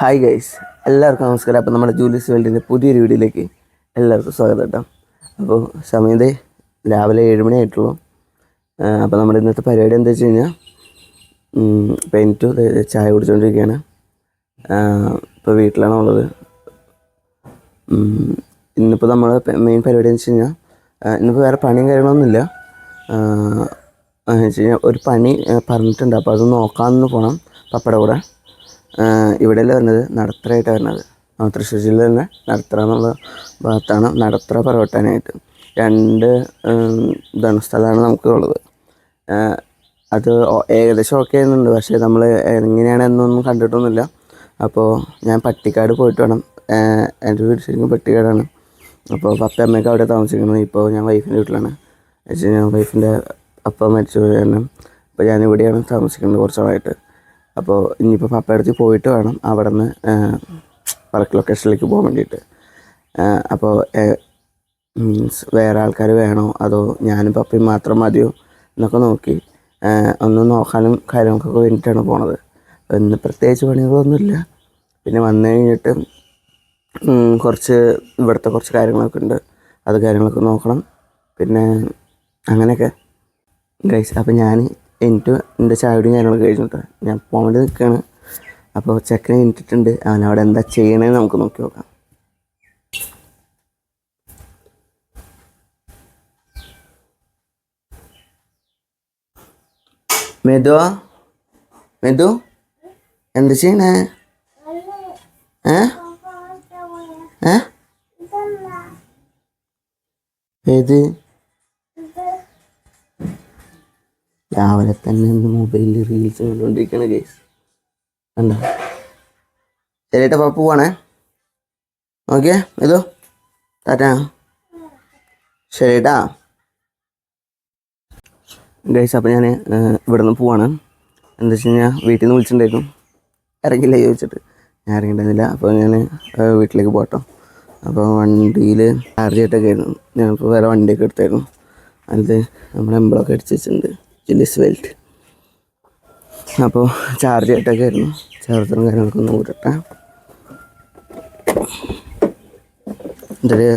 Hi guys, എല്ലാവർക്കും നമസ്കാരം. അപ്പോൾ നമ്മുടെ ജൂലിയസ് വേൾഡിൻ്റെ പുതിയൊരു വീഡിയോയിലേക്ക് എല്ലാവർക്കും സ്വാഗതം കേട്ടോ. അപ്പോൾ സമയം രാവിലെ 7 മണി ആയിട്ടുള്ളൂ. അപ്പോൾ നമ്മുടെ ഇന്നത്തെ പരിപാടി എന്താ വെച്ച് കഴിഞ്ഞാൽ പെയിൻറ്റു ചായ കുടിച്ചുകൊണ്ടിരിക്കുകയാണ്. ഇപ്പോൾ വീട്ടിലാണ് ഉള്ളത്. ഇന്നിപ്പോൾ നമ്മൾ മെയിൻ പരിപാടി എന്ന് വെച്ച് കഴിഞ്ഞാൽ ഇന്നിപ്പോൾ വേറെ പണിയും കാര്യങ്ങളൊന്നുമില്ല. എന്ന് വെച്ച് കഴിഞ്ഞാൽ ഒരു പണി പറഞ്ഞിട്ടുണ്ട്, അപ്പോൾ അത് നോക്കാമെന്ന് പോകണം പപ്പയുടെ കൂടെ. ഇവിടെയല്ല വരുന്നത്, നടത്തറയായിട്ടാണ് വരുന്നത്. തൃശ്ശൂർ ജില്ല തന്നെ നടത്തറ എന്നുള്ള ഭാഗത്താണ് നടത്തറ പറവട്ടാനായിട്ട്. രണ്ട് സ്ഥലമാണ് നമുക്ക് ഉള്ളത്. അത് ഏകദേശം ഓക്കെ ആയിരുന്നുണ്ട്, പക്ഷേ നമ്മൾ എങ്ങനെയാണ് എന്നൊന്നും കണ്ടിട്ടൊന്നുമില്ല. അപ്പോൾ ഞാൻ പട്ടിക്കാട് പോയിട്ട് വേണം. എൻ്റെ വീട് ശരിക്കും പട്ടിക്കാടാണ്. അപ്പോൾ പപ്പ അമ്മയൊക്കെ അവിടെ താമസിക്കുന്നത്. ഇപ്പോൾ ഞാൻ വൈഫിൻ്റെ വീട്ടിലാണ്. ഞാൻ വൈഫിൻ്റെ അപ്പ മരിച്ചു പോയി തന്നെ. അപ്പോൾ ഞാനിവിടെയാണ് താമസിക്കുന്നത് കുറച്ച് നാളായിട്ട്. അപ്പോൾ ഇനിയിപ്പോൾ പപ്പയുടെ അടുത്ത് പോയിട്ട് വേണം അവിടെ നിന്ന് വർക്ക് ലൊക്കേഷനിലേക്ക് പോകാൻ വേണ്ടിയിട്ട്. അപ്പോൾ മീൻസ് വേറെ ആൾക്കാർ വേണോ അതോ ഞാനും പപ്പയും മാത്രം മതിയോ എന്നൊക്കെ നോക്കി ഒന്ന് നോക്കാനും കാര്യങ്ങൾക്കൊക്കെ വേണ്ടിയിട്ടാണ് പോണത്. ഇന്ന് പ്രത്യേകിച്ച് പണികളൊന്നുമില്ല. പിന്നെ വന്നു കഴിഞ്ഞിട്ട് കുറച്ച് ഇവിടുത്തെ കുറച്ച് കാര്യങ്ങളൊക്കെ ഉണ്ട്, അത് കാര്യങ്ങളൊക്കെ നോക്കണം. പിന്നെ അങ്ങനെയൊക്കെ ഗൈസ്. അപ്പോൾ എൻ്റെ ചായയുടെയും കാര്യങ്ങളൊക്കെ കഴിഞ്ഞിട്ട് ഞാൻ പോകാൻ വേണ്ടി നിൽക്കുകയാണ്. അപ്പോൾ ചെക്കനെ എണീറ്റിട്ടുണ്ട്. അവനവിടെ എന്താ ചെയ്യണേന്ന് നമുക്ക് നോക്കി നോക്കാം. മെതു എന്താ ചെയ്യണേ? ഏത് രാവിലെ തന്നെ മൊബൈലിൽ റീൽസ് കണ്ടുകൊണ്ടിരിക്കുകയാണ് ഗൈസ്. കണ്ടോ? ശരിയേട്ടാ, പപ്പ പോവാണേ. ഓക്കെ ഇതോ ടാറ്റാ. ശരിയേട്ടാ ഗൈസ്. അപ്പോൾ ഞാൻ ഇവിടെ നിന്ന് പോവാണ്. എന്താ വെച്ച് കഴിഞ്ഞാൽ വീട്ടിൽ നിന്ന് വിളിച്ചിട്ടുണ്ടായിരുന്നു, ഇറങ്ങില്ല ചോദിച്ചിട്ട്. ഞാൻ ഇറങ്ങിയിട്ടുണ്ടായിരുന്നില്ല. അപ്പോൾ ഞാൻ വീട്ടിലേക്ക് പോകട്ടോ. അപ്പോൾ വണ്ടിയിൽ ചാർജ് ചെയ്തിട്ടൊക്കെ ആയിരുന്നു. ഞാനിപ്പോൾ വേറെ വണ്ടിയൊക്കെ എടുത്തായിരുന്നു. അതിൽ നമ്മുടെ എംബ്ലമൊക്കെ അടിച്ച് വെച്ചിട്ടുണ്ട്, ജൂലിയസ് വേൾഡ്. അപ്പോൾ ചാർജ് ചെയ്തിട്ടൊക്കെ ആയിരുന്നു. ചാർജറും കാര്യങ്ങളൊക്കെ ഒന്ന് ഊരട്ടെ. ഇതൊരു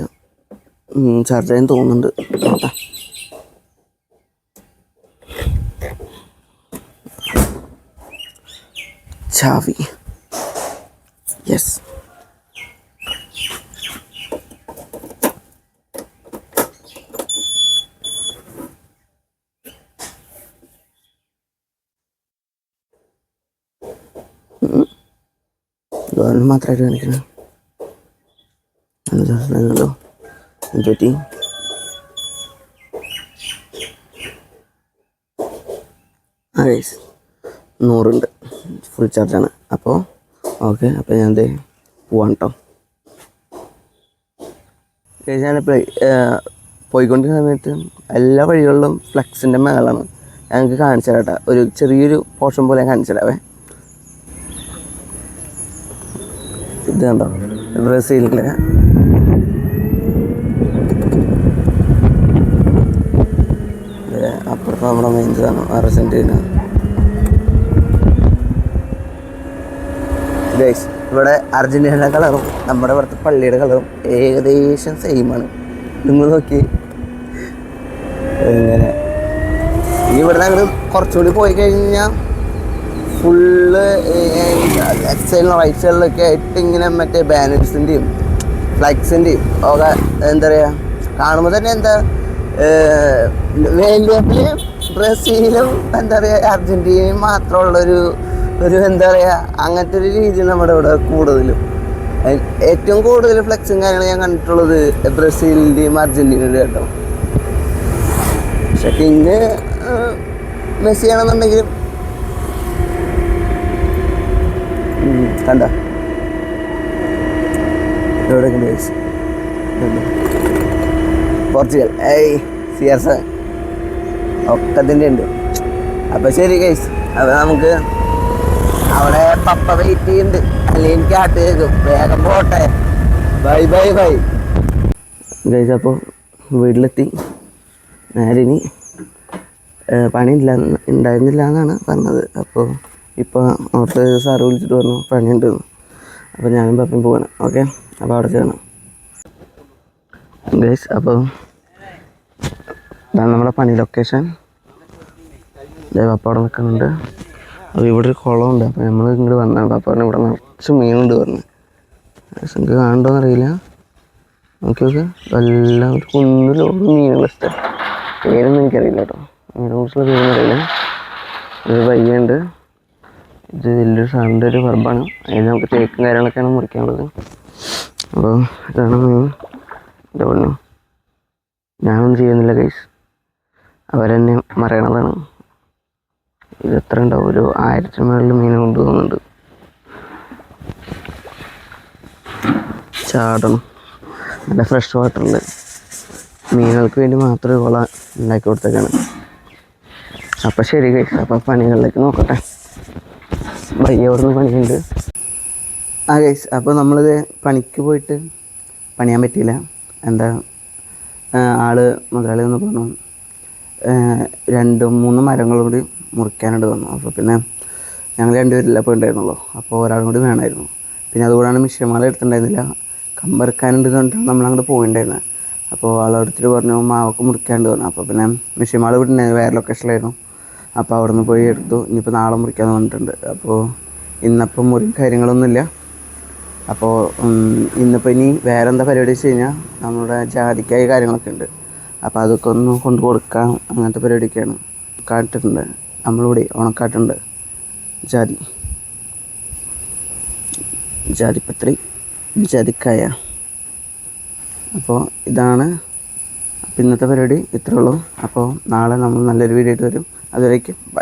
ചാർജ് ചെയ്യാൻ തോന്നുന്നുണ്ട്. നോക്കാം. ചാവി യെസ്. ഗവൺമെൻറ് മാത്രമായിട്ട് കാണിക്കണം. പറ്റി ഗൈസ് 100 ഫുൾ ചാർജാണ്. അപ്പോൾ ഓക്കെ. അപ്പോൾ ഞാൻ പോവാണ് കേട്ടോ. ഞാനിപ്പോൾ പോയിക്കൊണ്ടിരുന്ന സമയത്ത് എല്ലാ വഴികളിലും ഫ്ലെക്സിൻ്റെ മേളാണ്. ഞങ്ങൾക്ക് കാണിച്ചു തരാം കേട്ടോ. ഒരു ചെറിയൊരു പോർഷൻ പോലെ കാണിച്ചു തരാവേ. ഇത് കണ്ടോ, ബ്രസീലിലെ അപ്പുറത്ത് നമ്മുടെ മെയിൻ സാധനം അർജൻറ്റീന. ഗൈസ്, ഇവിടെ അർജൻറ്റീനയുടെ കളറും നമ്മുടെ ഇവിടുത്തെ പള്ളിയുടെ കളറും ഏകദേശം സെയിമാണ്. നിങ്ങൾ നോക്കി ഇങ്ങനെ. ഇനി ഇവിടെ ഞങ്ങൾ കുറച്ചുകൂടി പോയി കഴിഞ്ഞാൽ ഫുള്ള് ലെഫ്റ്റ് സൈഡിലും റൈറ്റ് സൈഡിലൊക്കെ ആയിട്ട് ഇങ്ങനെ മറ്റേ ബാനേഴ്സിൻ്റെയും ഫ്ലക്സിൻ്റെയും ഒക്കെ എന്താ പറയുക, കാണുമ്പോൾ തന്നെ എന്താ വേൾഡ് കപ്പിൽ ബ്രസീലും എന്താ പറയുക അർജൻറ്റീനയും മാത്രമുള്ളൊരു എന്താ പറയുക അങ്ങനത്തെ ഒരു രീതി നമ്മുടെ ഇവിടെ കൂടുതലും. ഏറ്റവും കൂടുതൽ ഫ്ലെക്സും കാര്യങ്ങൾ ഞാൻ കണ്ടിട്ടുള്ളത് ബ്രസീലിൻ്റെയും അർജൻറ്റീനയുടെയും കേട്ടോ. പക്ഷെ കിങ് മെസ്സി ആണെന്നുണ്ടെങ്കിലും കണ്ട ഇവിടെ പോർച്ചുഗൽ CR7 ഒക്കത്തിൻ്റെ ഉണ്ട്. അപ്പോൾ ശരി ഗൈസ്, അപ്പോൾ നമുക്ക് അവിടെ പപ്പ വെയിറ്റ് ചെയ്യുന്നുണ്ട്. അല്ലെങ്കിൽ എനിക്ക് ആട്ട് കേൾക്കും. വേഗം പോട്ടെ. Bye bye bye guys. അപ്പോൾ വീട്ടിലെത്തി. നേരിനി പണിയില്ല ഉണ്ടായിരുന്നില്ല എന്നാണ് പറഞ്ഞത്. അപ്പോൾ ഇപ്പോൾ അവിടുത്തെ സാറ് വിളിച്ചിട്ട് പറഞ്ഞു പണിയുണ്ടെന്ന്. അപ്പോൾ ഞാനും പപ്പയും പോവാണ്. ഓക്കെ, അപ്പോൾ അവിടെ ചെയ്യണം ഗൈസ്. അപ്പോൾ ഇതാണ് നമ്മുടെ പണി ലൊക്കേഷൻ. പപ്പ അവിടെ നിൽക്കുന്നുണ്ട്. അപ്പോൾ ഇവിടെ ഒരു കുളമുണ്ട്. അപ്പോൾ നമ്മൾ ഇങ്ങോട്ട് വന്നതാണ്. പപ്പ പറഞ്ഞാൽ ഇവിടെ നിറച്ച് മീനുണ്ട് പറഞ്ഞു. നിങ്ങൾക്ക് കാണണ്ടോന്ന് അറിയില്ല. നോക്കി നോക്ക്, എല്ലാം ഒരു കുന്നിലുള്ള മീനുള്ള സ്ഥലം. പേരൊന്നും എനിക്കറിയില്ല കേട്ടോ, മീനെ കുറിച്ചുള്ള പേരൊന്നും അറിയില്ല. ഒരു പയ്യുണ്ട്. ഇത് വലിയൊരു സാറിൻ്റെ ഒരു പറമ്പാണ്. അതിൽ നമുക്ക് തേക്കും കാര്യങ്ങളൊക്കെയാണ് മുറിക്കാനുള്ളത്. അപ്പോൾ ഇതാണ് മീൻ. എന്താ പറഞ്ഞു, ഞാനൊന്നും ചെയ്യുന്നില്ല ഗൈസ്, അവരെന്നെ മറയണതാണ്. ഇത് എത്ര ഉണ്ടാവും, ഒരു 1000 മേളിൽ മീനെ കൊണ്ട് പോകുന്നുണ്ട്. ചാടണം. നല്ല ഫ്രഷ് വാട്ടറിൽ മീനുകൾക്ക് വേണ്ടി മാത്രമേ കുളം ഉണ്ടാക്കി കൊടുത്തേക്കാണ്. അപ്പം ശരി ഗൈസ്, അപ്പം പണികളിലേക്ക് നോക്കട്ടെ. ഭയ്യ അവിടെ നിന്ന് പണിയുണ്ട്. ഗൈസ്, അപ്പോൾ നമ്മളിത് പണിക്ക് പോയിട്ട് പണിയാൻ പറ്റിയില്ല. എന്താ മുതലാളി എന്ന് പറഞ്ഞു 2-3 മരങ്ങളും കൂടി മുറിക്കാനായിട്ട് വന്നു. അപ്പോൾ പിന്നെ ഞങ്ങൾ 2 പേരില്ല പോയിട്ടുണ്ടായിരുന്നുള്ളൂ. അപ്പോൾ ഒരാളും കൂടി വേണമായിരുന്നു. പിന്നെ അതുകൂടാണ് മിഷ്യന്മാരെ എടുത്തിട്ടുണ്ടായിരുന്നില്ല. കമ്പെറുക്കാനുണ്ട് പറഞ്ഞിട്ടാണ് നമ്മളങ്ങോട്ട് പോയിട്ടുണ്ടായിരുന്നത്. അപ്പോൾ ആളെടുത്തിട്ട് പറഞ്ഞു മാവൊക്കെ മുറിക്കാണ്ട് പറഞ്ഞു. അപ്പോൾ പിന്നെ മിഷ്യന്മാർ വിട്ടുണ്ടായിരുന്നു, വേറെ ലൊക്കേഷനിലായിരുന്നു. അപ്പോൾ അവിടെ നിന്ന് പോയി എടുത്തു. ഇനിയിപ്പോൾ നാളെ മുറിക്കാമെന്ന് പറഞ്ഞിട്ടുണ്ട്. അപ്പോൾ ഇന്നപ്പം മുറിയും കാര്യങ്ങളൊന്നുമില്ല. അപ്പോൾ ഇന്നിപ്പോൾ ഇനി വേറെ എന്താ പരിപാടി വെച്ച് കഴിഞ്ഞാൽ നമ്മുടെ ജാതിക്കായി കാര്യങ്ങളൊക്കെ ഉണ്ട്. അപ്പോൾ അതൊക്കെ ഒന്ന് കൊണ്ട് കൊടുക്കാം, അങ്ങനത്തെ പരിപാടിയൊക്കെയാണ്. കാട്ടിട്ടുണ്ട് നമ്മളിവിടെ, ഉണക്കാട്ടുണ്ട് ജാതിപത്രി, ജാതിക്കായ. അപ്പോൾ ഇതാണ്. അപ്പോൾ ഇന്നത്തെ പരിപാടി ഇത്രേ ഉള്ളൂ. അപ്പോൾ നാളെ നമ്മൾ നല്ലൊരു വീഡിയോ ആയിട്ട് വരും. അതുവരേക്കും ബൈ.